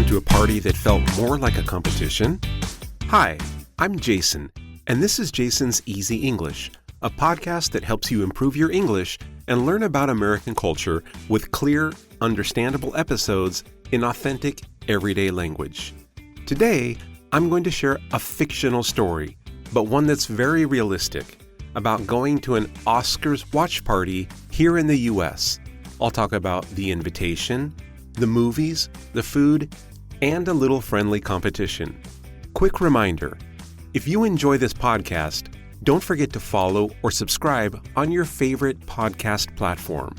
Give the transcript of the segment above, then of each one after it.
to a party that felt more like a competition? Hi, I'm Jason, and this is Jason's Easy English, a podcast that helps you improve your English and learn about American culture with clear, understandable episodes in authentic, everyday language. Today, I'm going to share a fictional story, but one that's very realistic, about going to an Oscars watch party here in the U.S. I'll talk about the invitation, the movies, the food, and a little friendly competition. Quick reminder, if you enjoy this podcast, don't forget to follow or subscribe on your favorite podcast platform.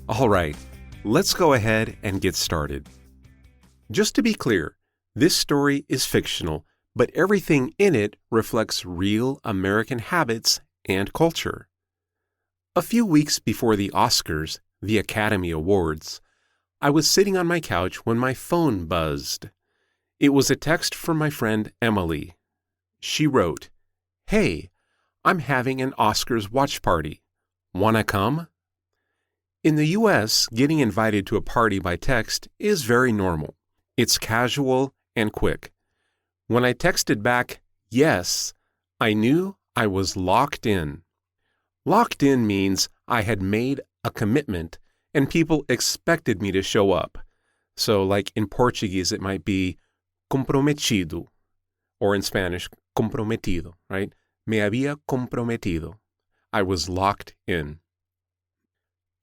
All right, let's go ahead and get started. Just to be clear, this story is fictional, but everything in it reflects real American habits and culture. A few weeks before the Oscars, the Academy Awards, I was sitting on my couch when my phone buzzed. It was a text from my friend Emily. She wrote, "Hey, I'm having an Oscars watch party. Wanna come?" In the U.S., getting invited to a party by text is very normal. It's casual and quick. When I texted back, yes, I knew I was locked in. Locked in means I had made a commitment and people expected me to show up. So like in Portuguese, it might be comprometido, or in Spanish, comprometido, right? Me había comprometido. I was locked in.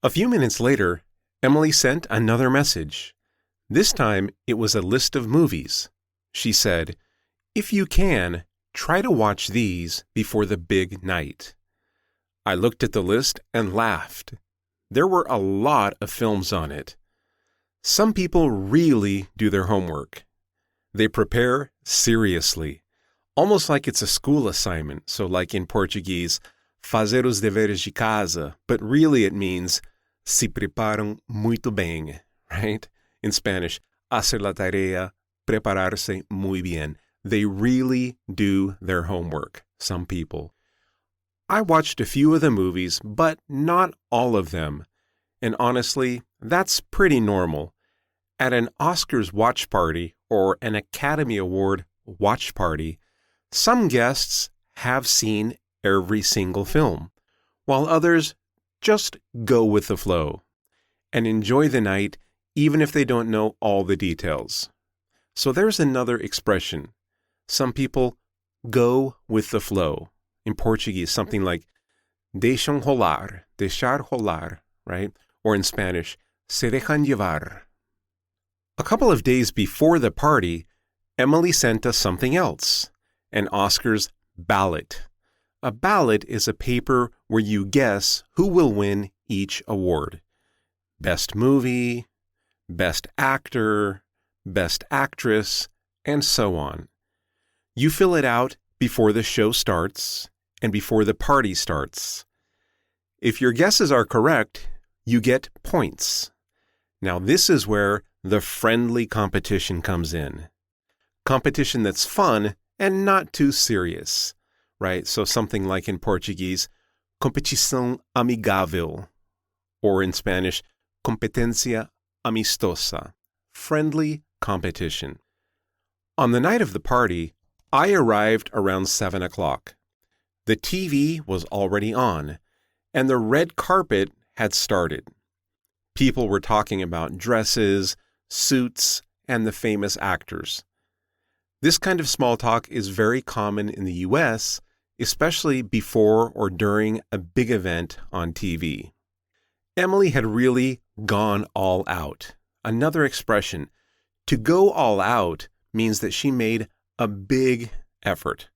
A few minutes later, Emily sent another message. This time, it was a list of movies. She said, "If you can, try to watch these before the big night." I looked at the list and laughed. There were a lot of films on it. Some people really do their homework. They prepare seriously, almost like it's a school assignment. So like in Portuguese, fazer os deveres de casa, but really it means se preparam muito bem, right? In Spanish, hacer la tarea, prepararse muy bien. They really do their homework, some people. I watched a few of the movies, but not all of them. And honestly, that's pretty normal. At an Oscars watch party or an Academy Award watch party, some guests have seen every single film, while others just go with the flow and enjoy the night even if they don't know all the details. So there's another expression. Some people go with the flow. In Portuguese, something like deixar rolar, right? Or in Spanish, se dejan llevar. A couple of days before the party, Emily sent us something else, an Oscars ballot. A ballot is a paper where you guess who will win each award. Best movie, best actor, best actress, and so on. You fill it out before the show starts and before the party starts. If your guesses are correct, you get points. Now this is where the friendly competition comes in. Competition that's fun and not too serious, right? So something like in Portuguese, competição amigável, or in Spanish, competencia amistosa, friendly competition. On the night of the party, I arrived around 7 o'clock. The TV was already on, and the red carpet had started. People were talking about dresses, suits, and the famous actors. This kind of small talk is very common in the U.S., especially before or during a big event on TV. Emily had really gone all out. Another expression, to go all out, means that she made a big effort.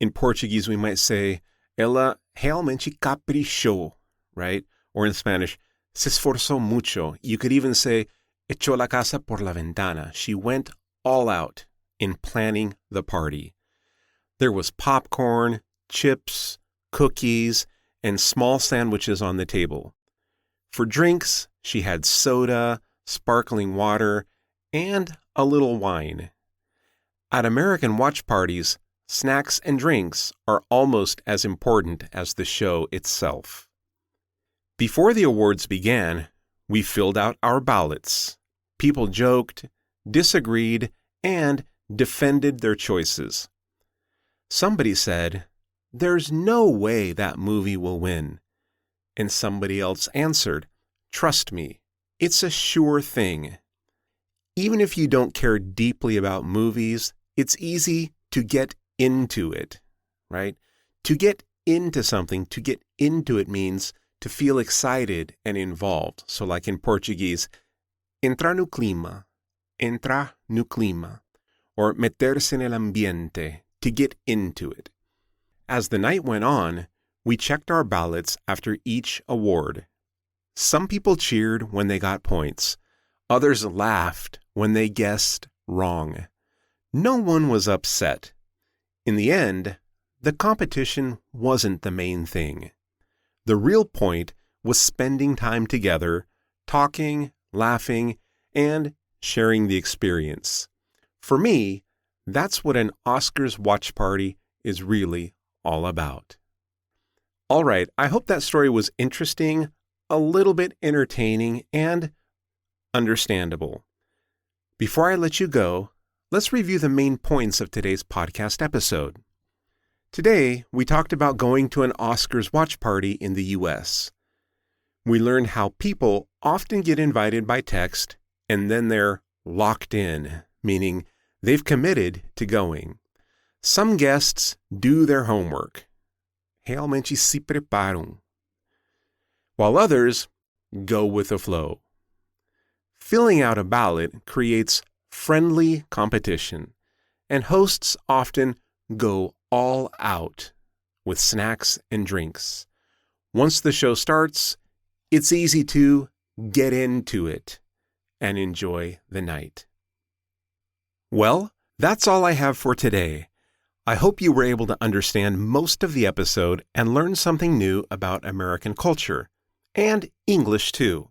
In Portuguese, we might say, ela realmente caprichou, right? Or in Spanish, se esforzó mucho. You could even say, echó la casa por la ventana. She went all out in planning the party. There was popcorn, chips, cookies, and small sandwiches on the table. For drinks, she had soda, sparkling water, and a little wine. At American watch parties, snacks and drinks are almost as important as the show itself. Before the awards began, we filled out our ballots. People joked, disagreed, and defended their choices. Somebody said, "There's no way that movie will win." And somebody else answered, "Trust me, it's a sure thing." Even if you don't care deeply about movies, it's easy to get into it, right? To get into something, to get into it means to feel excited and involved. So like in Portuguese, entrar no clima, or meterse en el ambiente, to get into it. As the night went on, we checked our ballots after each award. Some people cheered when they got points. Others laughed when they guessed wrong. No one was upset. In the end, the competition wasn't the main thing. The real point was spending time together, talking, laughing, and sharing the experience. For me, that's what an Oscars watch party is really all about. All right, I hope that story was interesting, a little bit entertaining, and understandable. Before I let you go, let's review the main points of today's podcast episode. Today, we talked about going to an Oscars watch party in the U.S. We learned how people often get invited by text and then they're locked in, meaning they've committed to going. Some guests do their homework. Realmente se preparam. While others go with the flow. Filling out a ballot creates friendly competition, and hosts often go all out with snacks and drinks. Once the show starts, it's easy to get into it and enjoy the night. Well, that's all I have for today. I hope you were able to understand most of the episode and learn something new about American culture, and English too.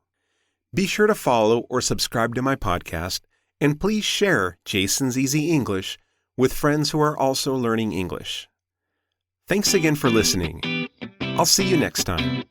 Be sure to follow or subscribe to my podcast, and please share Jason's Easy English with friends who are also learning English. Thanks again for listening. I'll see you next time.